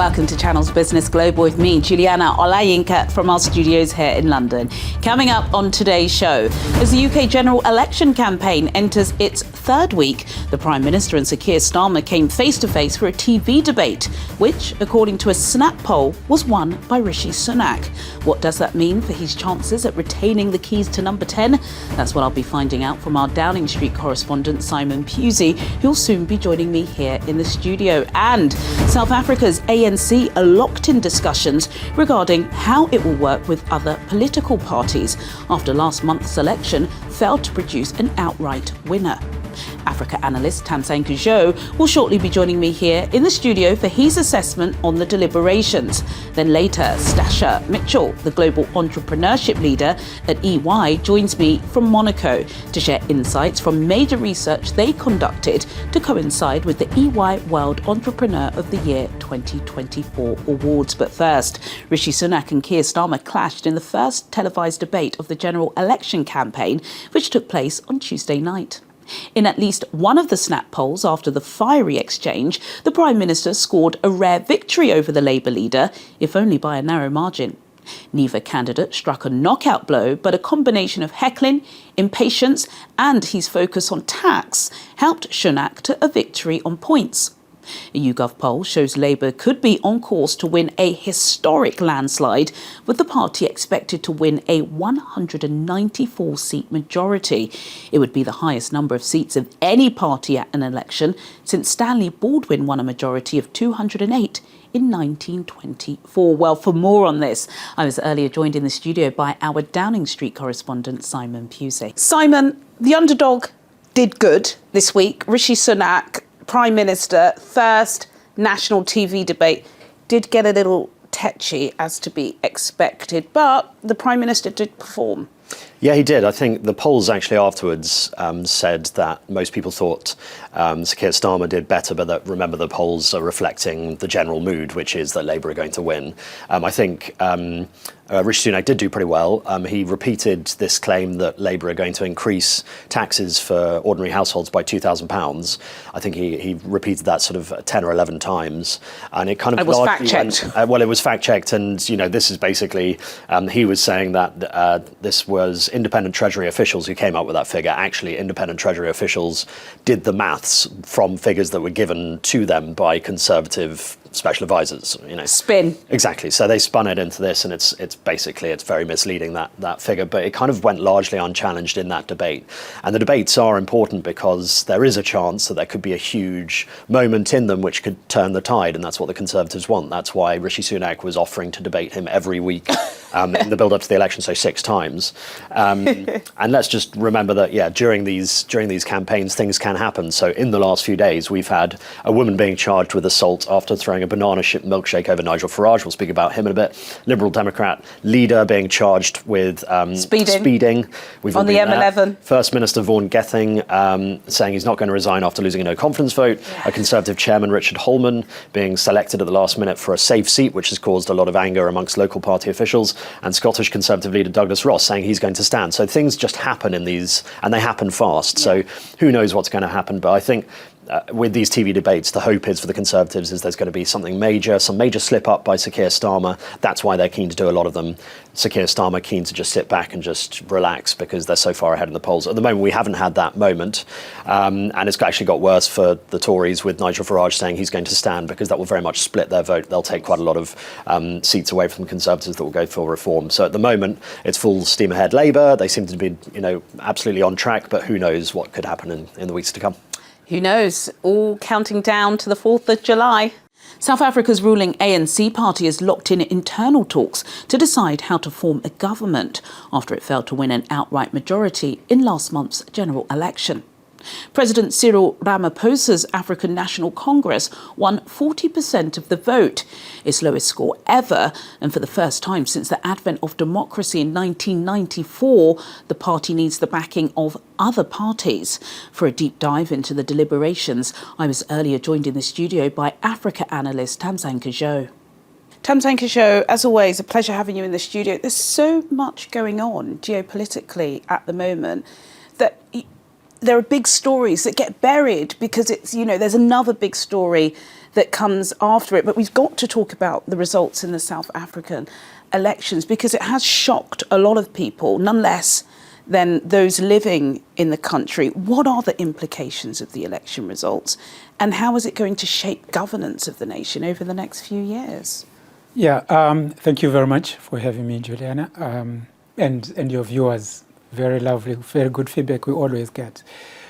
Welcome to Channel's Business Global with me, Juliana Olayinka, from our studios here in London. Coming up on today's show, as the UK general election campaign enters its third week, the Prime Minister and Sir Keir Starmer came face-to-face for a TV debate, which, according to a Sunak poll, was won by Rishi Sunak. What does that mean for his chances at retaining the keys to number 10? That's what I'll be finding out from our Downing Street correspondent, Simon Pusey, who'll soon be joining me here in the studio. And South Africa's ANC are locked in discussions regarding how it will work with other political parties after last month's election failed to produce an outright winner. Africa analyst Tamzane Kujo will shortly be joining me here in the studio for his assessment on the deliberations. Then later, Stasha Mitchell, the global entrepreneurship leader at EY, joins me from Monaco to share insights from major research they conducted to coincide with the EY World Entrepreneur of the Year 2024 awards. But first, Rishi Sunak and Keir Starmer clashed in the first televised debate of the general election campaign, which took place on Tuesday night. In at least one of the snap polls after the fiery exchange, the Prime Minister scored a rare victory over the Labour leader, if only by a narrow margin. Neither candidate struck a knockout blow, but a combination of heckling, impatience and his focus on tax helped Sunak to a victory on points. A YouGov poll shows Labour could be on course to win a historic landslide, with the party expected to win a 194-seat majority. It would be the highest number of seats of any party at an election since Stanley Baldwin won a majority of 208 in 1924. Well, for more on this, I was earlier joined in the studio by our Downing Street correspondent, Simon Pusey. Simon, the underdog did good this week. Rishi Sunak, Prime Minister, first national TV debate, did get a little tetchy, as to be expected, but the Prime Minister did perform. Yeah, he did. I think the polls actually afterwards said that most people thought Sir Keir Starmer did better, but that, remember, the polls are reflecting the general mood, which is that Labour are going to win. I think Rishi Sunak did do pretty well. He repeated this claim that Labour are going to increase taxes for ordinary households by £2,000. I think he repeated that sort of 10 or 11 times. And it kind of... It was fact-checked. Well, it was fact-checked. And, you know, this is basically... he was saying that this was independent Treasury officials who came up with that figure. Actually, independent Treasury officials did the maths from figures that were given to them by Conservative special advisors. You know, spin. Exactly. So they spun it into this, and it's basically very misleading, that figure. But it kind of went largely unchallenged in that debate. And the debates are important because there is a chance that there could be a huge moment in them which could turn the tide, and that's what the Conservatives want. That's why Rishi Sunak was offering to debate him every week in the build-up to the election, so 6 times. And let's just remember that, yeah, during these campaigns, things can happen. So in the last few days, we've had a woman being charged with assault after throwing a banana milkshake over Nigel Farage. We'll speak about him in a bit. Liberal Democrat leader being charged with speeding. We've on the M11. First Minister Vaughan Gething saying he's not going to resign after losing a no confidence vote. Yeah. A Conservative chairman, Richard Holman, being selected at the last minute for a safe seat, which has caused a lot of anger amongst local party officials. And Scottish Conservative leader Douglas Ross saying he's going to stand. So things just happen in these, and they happen fast. Yeah. So who knows what's going to happen? But I think with these TV debates, the hope is for the Conservatives is there's going to be something major, some major slip up by Sir Keir Starmer. That's why they're keen to do a lot of them. Sir Keir Starmer keen to just sit back and just relax because they're so far ahead in the polls. At the moment, we haven't had that moment. And it's actually got worse for the Tories with Nigel Farage saying he's going to stand because that will very much split their vote. They'll take quite a lot of seats away from the Conservatives that will go for reform. So at the moment, it's full steam ahead Labour. They seem to be, absolutely on track, but who knows what could happen in the weeks to come. Who knows? All counting down to the 4th of July. South Africa's ruling ANC party is locked in internal talks to decide how to form a government after it failed to win an outright majority in last month's general election. President Cyril Ramaphosa's African National Congress won 40% of the vote, its lowest score ever, and for the first time since the advent of democracy in 1994, the party needs the backing of other parties. For a deep dive into the deliberations, I was earlier joined in the studio by Africa analyst Tamzane Kujo. Tamzane Kujo, as always, a pleasure having you in the studio. There's so much going on geopolitically at the moment that there are big stories that get buried because it's, there's another big story that comes after it. But we've got to talk about the results in the South African elections because it has shocked a lot of people, none less than those living in the country. What are the implications of the election results and how is it going to shape governance of the nation over the next few years? Yeah, thank you very much for having me, Juliana, and your viewers. Very lovely, very good feedback we always get.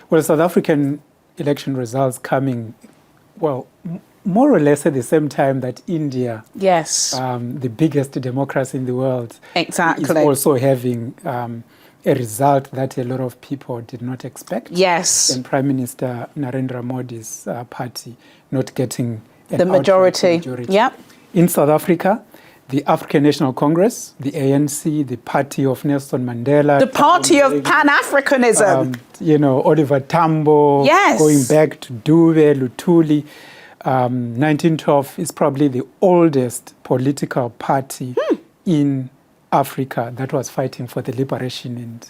Well, South African election results coming, well, more or less at the same time that India, yes, the biggest democracy in the world, exactly, is also having a result that a lot of people did not expect. Yes. And Prime Minister Narendra Modi's party not getting the majority. Yep. In South Africa, the African National Congress, the ANC, the party of Nelson Mandela. The party of Pan-Africanism. Oliver Tambo, yes, going back to Dube, Luthuli. 1912 is probably the oldest political party in Africa that was fighting for the liberation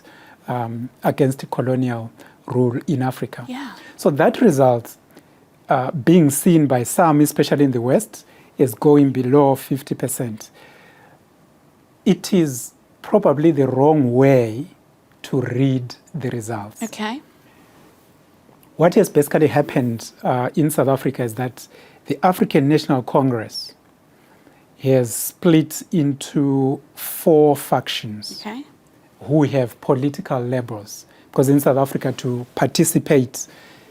and against colonial rule in Africa. Yeah. So that result, being seen by some, especially in the West, is going below 50%. It is probably the wrong way to read the results. Okay. What has basically happened in South Africa is that the African National Congress has split into 4 factions, okay, who have political labels. Because in South Africa, to participate,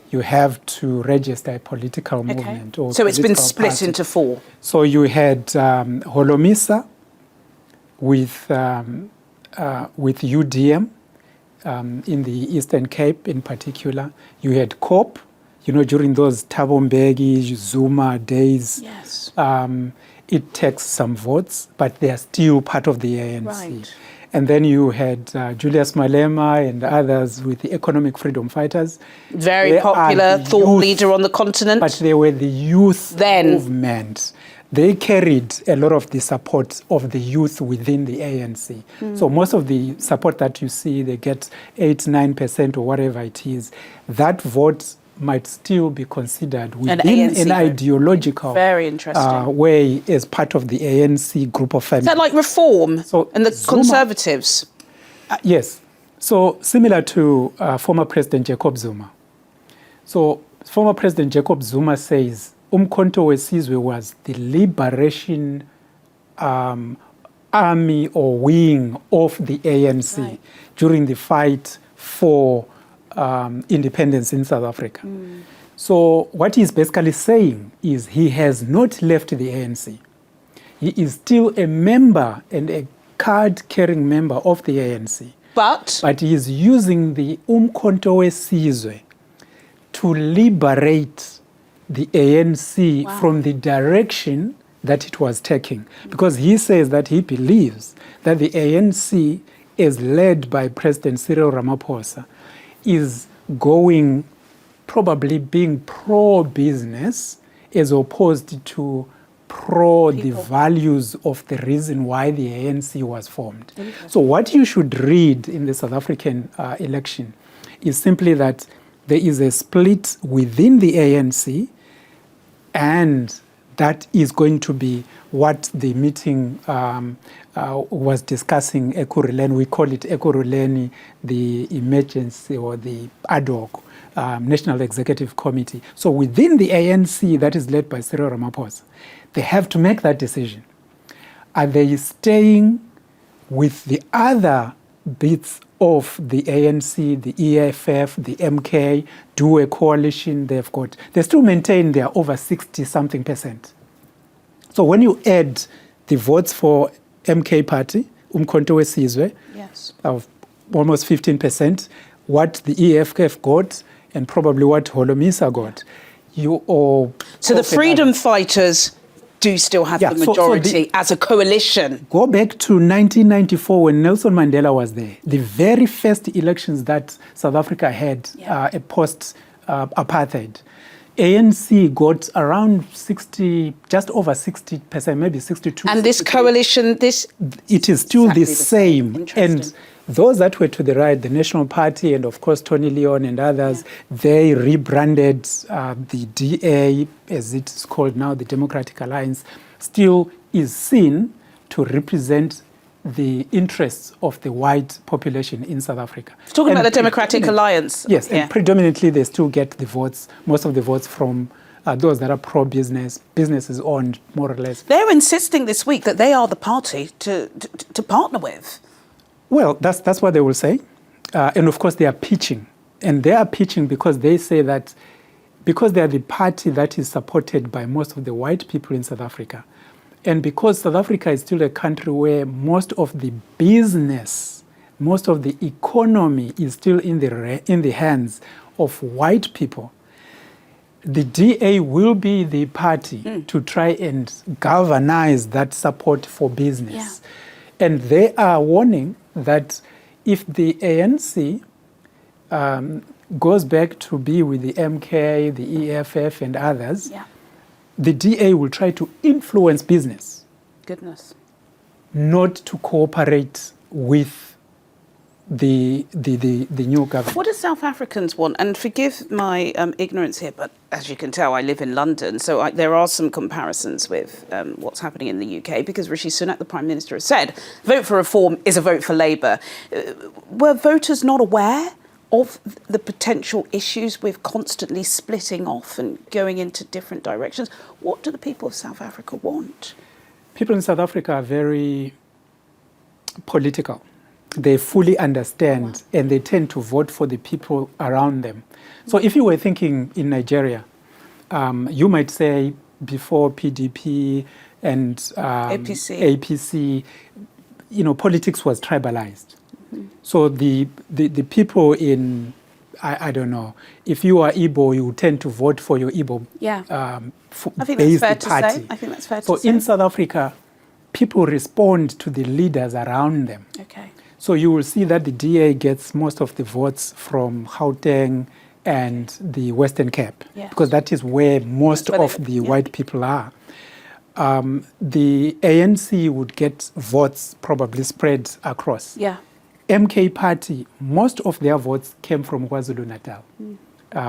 you have to register a political movement. Or so it's been split party. into 4. So you had Holomisa with UDM in the Eastern Cape in particular. You had COP, during those Thabo Mbeki, Zuma days. Yes. It takes some votes, but they are still part of the ANC. Right. And then you had Julius Malema and others with the Economic Freedom Fighters. Very popular thought leader on the continent. But they were the youth movement. They carried a lot of the support of the youth within the ANC. So most of the support that you see, they get 8-9% or whatever it is, that vote might still be considered within an ideological very interesting way as part of the ANC group of families. Is that like Reform and the Zuma, Conservatives? Yes. So similar to former President Jacob Zuma. So former President Jacob Zuma says Umkhonto weSizwe was the liberation army or wing of the ANC during the fight for independence in South Africa. So what he's basically saying is he has not left the ANC. He is still a member and a card-carrying member of the ANC. But he is using the Umkhonto weSizwe to liberate the ANC from the direction that it was taking. Because he says that he believes that the ANC, as led by President Cyril Ramaphosa, is going, probably being pro-business as opposed to the values of the reason why the ANC was formed. So what you should read in the South African election is simply that there is a split within the ANC, and that is going to be what the meeting was discussing, Ekurhuleni. We call it Ekurhuleni, the emergency or the ad hoc National Executive Committee. So within the ANC that is led by Cyril Ramaphosa, they have to make that decision. Are they staying with the other bits of the ANC, the EFF, the MK, do a coalition? They still maintain their over 60-something%. So when you add the votes for MK party, Umkhonto weSizwe, of almost 15%, what the EFF got, and probably what Holomisa got, So the freedom fighters do still have the majority as a coalition. Go back to 1994 when Nelson Mandela was there. The very first elections that South Africa had a post-apartheid. ANC got around 60, just over 60%, maybe 62%. And this coalition, it is still the same. And Those that were to the right, the National Party and of course Tony Leon and others, they rebranded the DA, as it's called now, the Democratic Alliance, still is seen to represent the interests of the white population in South Africa. Talking about the Democratic Alliance. Yes, and predominantly they still get the votes, most of the votes from those that are pro-business, businesses owned, more or less. They're insisting this week that they are the party to partner with. Well, that's what they will say. And of course, they are pitching. And they are pitching because they say that because they are the party that is supported by most of the white people in South Africa, and because South Africa is still a country where most of the business, most of the economy is still in the hands of white people, the DA will be the party to try and galvanize that support for business. Yeah. And they are warning that if the ANC goes back to be with the MK, the EFF and others, the DA will try to influence business. Goodness. Not to cooperate with the new government. What do South Africans want? And forgive my ignorance here, but as you can tell, I live in London, so there are some comparisons with what's happening in the UK, because Rishi Sunak, the Prime Minister, has said, vote for reform is a vote for Labour. Were voters not aware of the potential issues with constantly splitting off and going into different directions? What do the people of South Africa want? People in South Africa are very political. They fully understand and they tend to vote for the people around them. So if you were thinking in Nigeria, you might say before PDP and APC, politics was tribalized. So the people in, I don't know, if you are Igbo, you tend to vote for your Igbo I think that's fair to say. I think that's fair to say. So in South Africa, people respond to the leaders around them. Okay. So you will see that the DA gets most of the votes from Gauteng and the Western Cape, because that is where most of the white people are. The ANC would get votes probably spread across. MK Party, most of their votes came from KwaZulu-Natal,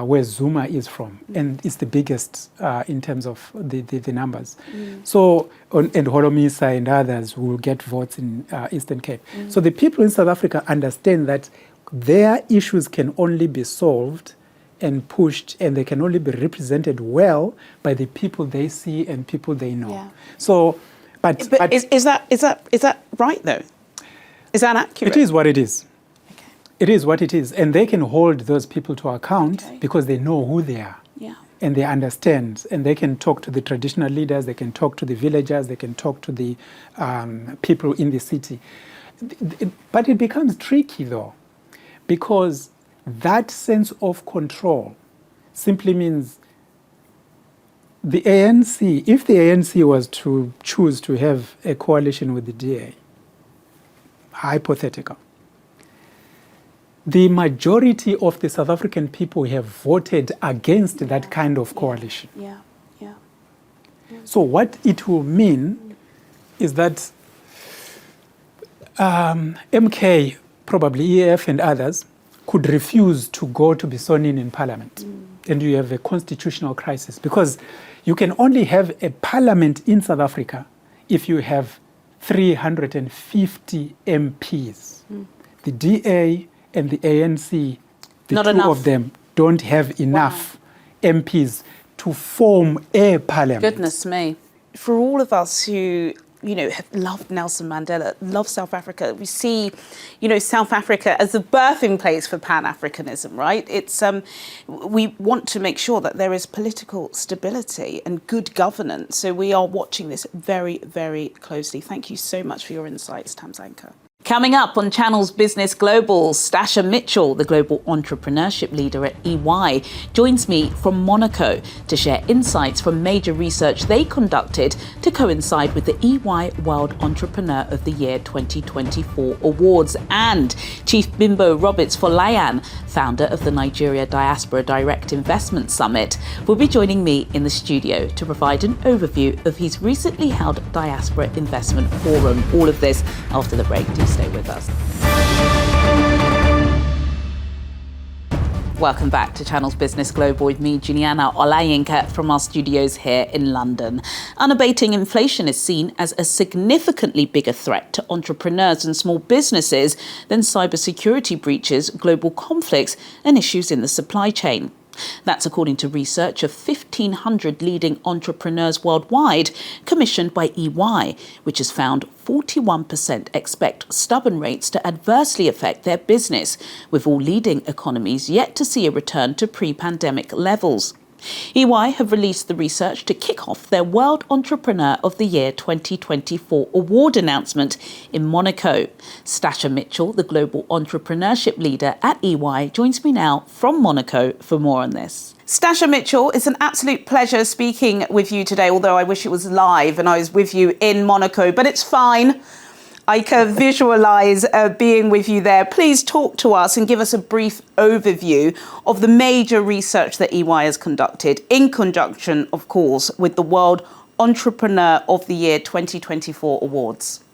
where Zuma is from, and it's the biggest in terms of the numbers. So, and Holomisa and others will get votes in Eastern Cape. So the people in South Africa understand that their issues can only be solved and pushed, and they can only be represented well by the people they see and people they know. So, but is that right though? Is that accurate? It is what it is. Okay. It is what it is. And they can hold those people to account because they know who they are. And they understand. And they can talk to the traditional leaders, they can talk to the villagers, they can talk to the people in the city. But it becomes tricky though, because that sense of control simply means the ANC, if the ANC was to choose to have a coalition with the DA, hypothetical, the majority of the South African people have voted against that kind of coalition. So what it will mean is that MK, probably EF and others, could refuse to go to be sworn in Parliament. And you have a constitutional crisis, because you can only have a parliament in South Africa if you have 350 MPs. The DA and the ANC, the two of them don't have enough MPs to form a parliament. Goodness me. For all of us who, have loved Nelson Mandela, love South Africa, we see, South Africa as the birthing place for Pan-Africanism, right? It's we want to make sure that there is political stability and good governance. So we are watching this very, very closely. Thank you so much for your insights, Tamzanka. Coming up on Channel's Business Global, Stasha Mitchell, the global entrepreneurship leader at EY, joins me from Monaco to share insights from major research they conducted to coincide with the EY World Entrepreneur of the Year 2024 awards. And Chief Bimbo Roberts Folayan, founder of the Nigeria Diaspora Direct Investment Summit, will be joining me in the studio to provide an overview of his recently held Diaspora Investment Forum. All of this after the break. Do stay with us. Welcome back to Channel's Business Global with me, Juliana Olayinka, from our studios here in London. Unabating inflation is seen as a significantly bigger threat to entrepreneurs and small businesses than cybersecurity breaches, global conflicts, and issues in the supply chain. That's according to research of 1,500 leading entrepreneurs worldwide, commissioned by EY, which has found 41% expect stubborn rates to adversely affect their business, with all leading economies yet to see a return to pre-pandemic levels. EY have released the research to kick off their World Entrepreneur of the Year 2024 award announcement in Monaco. Stasha Mitchell, the global entrepreneurship leader at EY, joins me now from Monaco for more on this. Stasha Mitchell, it's an absolute pleasure speaking with you today, although I wish it was live and I was with you in Monaco, but it's fine. I can visualise being with you there. Please talk to us and give us a brief overview of the major research that EY has conducted, in conjunction, of course, with the World Entrepreneur of the Year 2024 awards.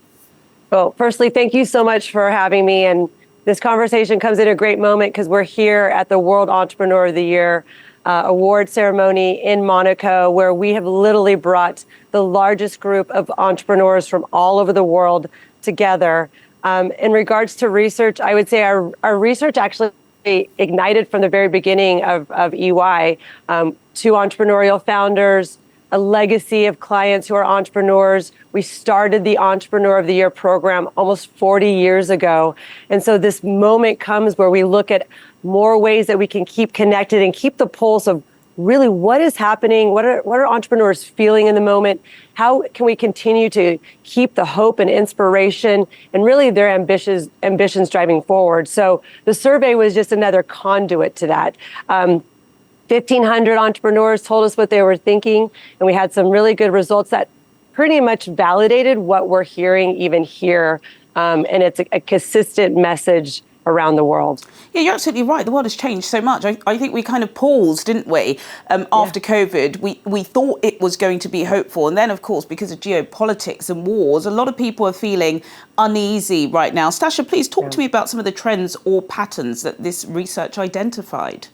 Well, firstly, thank you so much for having me. And this conversation comes at a great moment because we're here at the World Entrepreneur of the Year award ceremony in Monaco, where we have literally brought the largest group of entrepreneurs from all over the world together. In regards to research, I would say our research actually ignited from the very beginning of EY. Two entrepreneurial founders, a legacy of clients who are entrepreneurs. We started the Entrepreneur of the Year program almost 40 years ago. And so this moment comes where we look at more ways that we can keep connected and keep the pulse of really what is happening, what are entrepreneurs feeling in the moment, how can we continue to keep the hope and inspiration and really their ambitions driving forward. So the survey was just another conduit to that. 1,500 entrepreneurs told us what they were thinking, and we had some really good results that pretty much validated what we're hearing even here. And it's a consistent message around the world. Yeah, you're absolutely right. The world has changed so much. I think we kind of paused, didn't we, after COVID. We thought it was going to be hopeful. And then, of course, because of geopolitics and wars, a lot of people are feeling uneasy right now. Stasha, please talk to me about some of the trends or patterns that this research identified.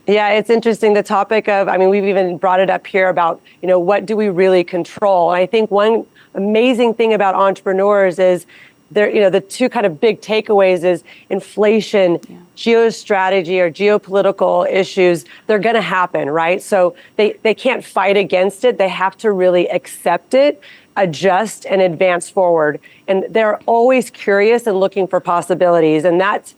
Yeah, it's interesting, the topic of, we've even brought it up here about, what do we really control? And I think one amazing thing about entrepreneurs is the two kind of big takeaways is inflation, geostrategy or geopolitical issues. They're going to happen, right? So they can't fight against it. They have to really accept it, adjust, and advance forward. And they're always curious and looking for possibilities. And that's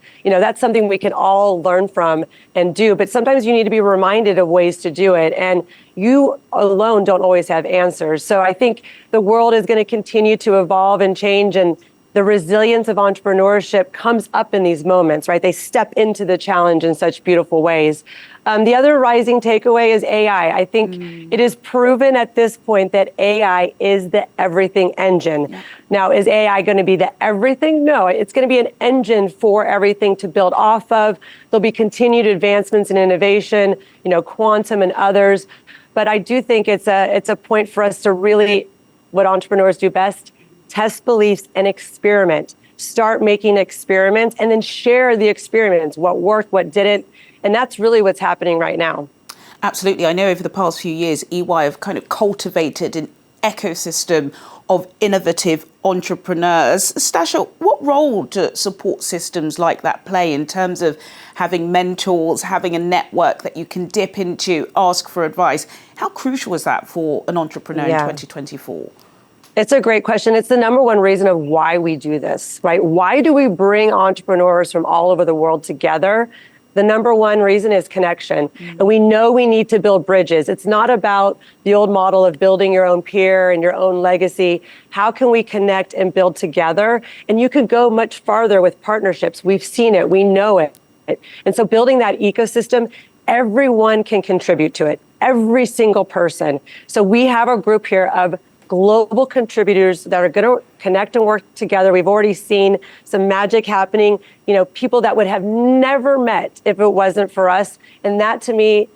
something we can all learn from and do. But sometimes you need to be reminded of ways to do it. And you alone don't always have answers. So I think the world is going to continue to evolve and change, and the resilience of entrepreneurship comes up in these moments, right? They step into the challenge in such beautiful ways. The other rising takeaway is AI. I think it is proven at this point that AI is the everything engine. Yeah. Now, is AI going to be the everything? No, it's going to be an engine for everything to build off of. There'll be continued advancements in innovation, quantum and others. But I do think it's a point for us to really, what entrepreneurs do best, test beliefs and experiment. Start making experiments and then share the experiments, what worked, what didn't. And that's really what's happening right now. Absolutely. I know over the past few years, EY have kind of cultivated an ecosystem of innovative entrepreneurs. Stasha, what role do support systems like that play in terms of having mentors, having a network that you can dip into, ask for advice? How crucial is that for an entrepreneur in 2024? It's a great question. It's the number one reason of why we do this, right? Why do we bring entrepreneurs from all over the world together? The number one reason is connection. And we know we need to build bridges. It's not about the old model of building your own peer and your own legacy. How can we connect and build together? And you could go much farther with partnerships. We've seen it. We know it. And so building that ecosystem, everyone can contribute to it. Every single person. So we have a group here of global contributors that are going to connect and work together. We've already seen some magic happening, people that would have never met if it wasn't for us. And that, to me,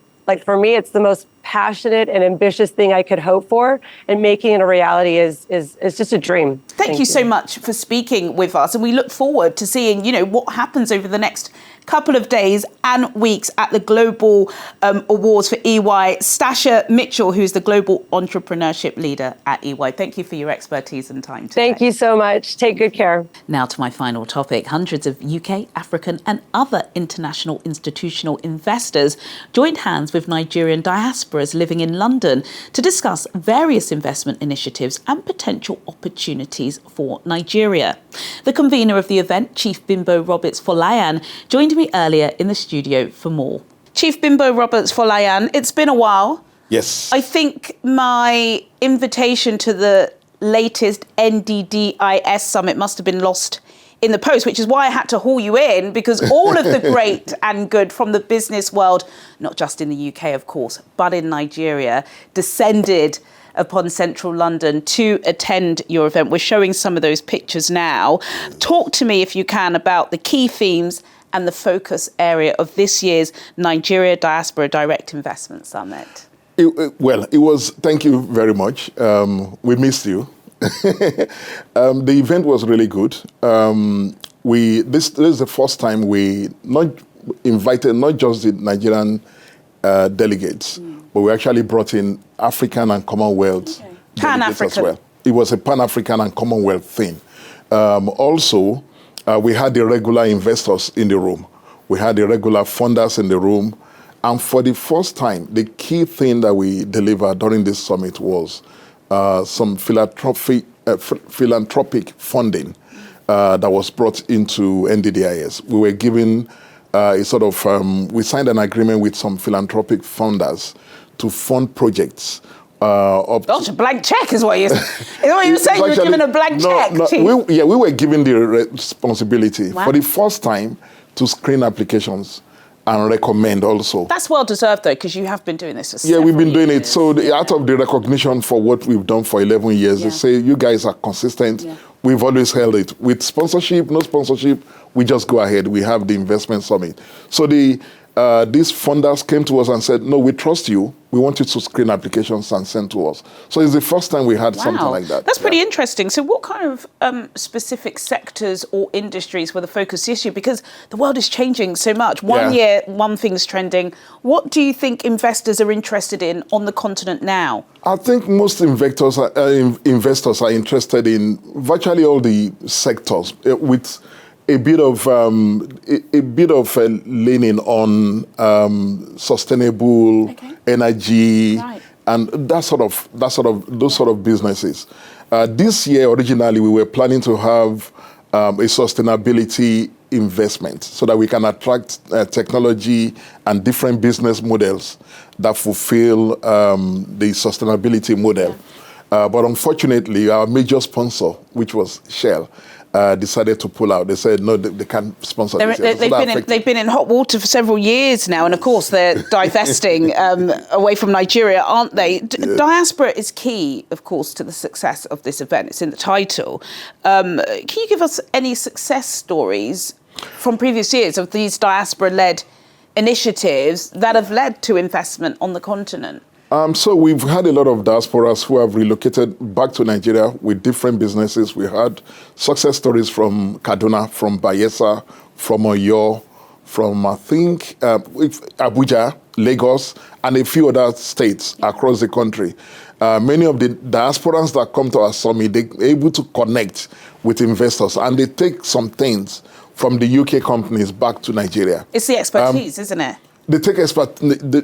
for me, it's the most passionate and ambitious thing I could hope for. And making it a reality is just a dream. Thank you so much for speaking with us. And we look forward to seeing, what happens over the next couple of days and weeks at the Global Awards for EY. Stasha Mitchell, who's the Global Entrepreneurship Leader at EY. Thank you for your expertise and time today. Thank you so much. Take good care. Now to my final topic. Hundreds of UK, African and other international institutional investors joined hands with Nigerian diasporas living in London to discuss various investment initiatives and potential opportunities for Nigeria. The convener of the event, Chief Bimbo Roberts Folayan, joined me earlier in the studio for more. Chief Bimbo Roberts Folayan, it's been a while. Yes. I think my invitation to the latest NDDIS summit must have been lost in the post, which is why I had to haul you in, because all of the great and good from the business world, not just in the UK, of course, but in Nigeria, descended upon central London to attend your event. We're showing some of those pictures now. Talk to me, if you can, about the key themes and the focus area of this year's Nigeria Diaspora Direct Investment Summit. It was, thank you very much. We missed you. The event was really good. This is the first time we invited not just the Nigerian delegates, but we actually brought in African and Commonwealth delegates as well. It was a Pan-African and Commonwealth thing. Also, we had the regular investors in the room. We had the regular funders in the room. And for the first time, the key thing that we delivered during this summit was some philanthropic funding that was brought into NDDIS. We were given we signed an agreement with some philanthropic funders to fund projects. That's a blank check is what you're saying. You were given a blank check. We were given the responsibility for the first time to screen applications and recommend also. That's well deserved though, because you have been doing this for several we've been doing years. it. So out of the recognition for what we've done for 11 years, they say you guys are consistent. We've always held it. With sponsorship, no sponsorship, we just go ahead. We have the investment summit. So these funders came to us and said, no, we trust you. We want you to screen applications and send to us. So it's the first time we had something like that. That's pretty interesting. So what kind of specific sectors or industries were the focus this year? Because the world is changing so much. One year, one thing's trending. What do you think investors are interested in on the continent now? I think most investors are interested in virtually all the sectors with a bit of leaning on sustainable energy and those sort of businesses. This year, originally, we were planning to have a sustainability investment so that we can attract technology and different business models that fulfill the sustainability model. But unfortunately, our major sponsor, which was Shell, decided to pull out. They said, no, they can't sponsor this. They've been in hot water for several years now, and of course they're divesting away from Nigeria, aren't they? Diaspora is key, of course, to the success of this event. It's in the title. Can you give us any success stories from previous years of these diaspora-led initiatives that have led to investment on the continent? So we've had a lot of diasporas who have relocated back to Nigeria with different businesses. We had success stories from Kaduna, from Bayelsa, from Oyo, from, I think, Abuja, Lagos, and a few other states across the country. Many of the diasporans that come to our summit, they're able to connect with investors, and they take some things from the UK companies back to Nigeria. It's the expertise, isn't it? They take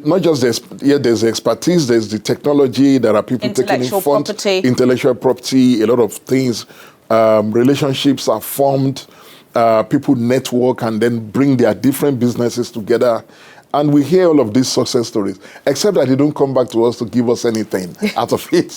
not just there's the expertise, there's the technology, there are people taking in funds, intellectual property, a lot of things. Relationships are formed, people network and then bring their different businesses together. And we hear all of these success stories, except that they don't come back to us to give us anything out of it.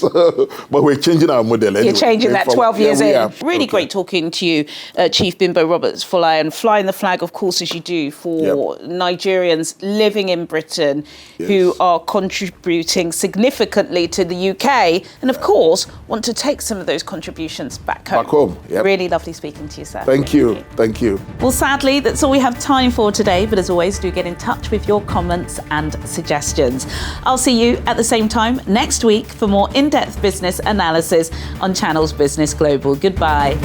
But we're changing our model anyway. You're changing that 12 years in. Really great talking to you, Chief Bimbo Roberts Folayan, flying the flag, of course, as you do, for Nigerians living in Britain who are contributing significantly to the UK and, of course, want to take some of those contributions back home. Really lovely speaking to you, sir. Thank you. Thank you. Well, sadly, that's all we have time for today. But as always, do get in touch with your comments and suggestions. I'll see you at the same time next week for more in-depth business analysis on Channel's Business Global. Goodbye.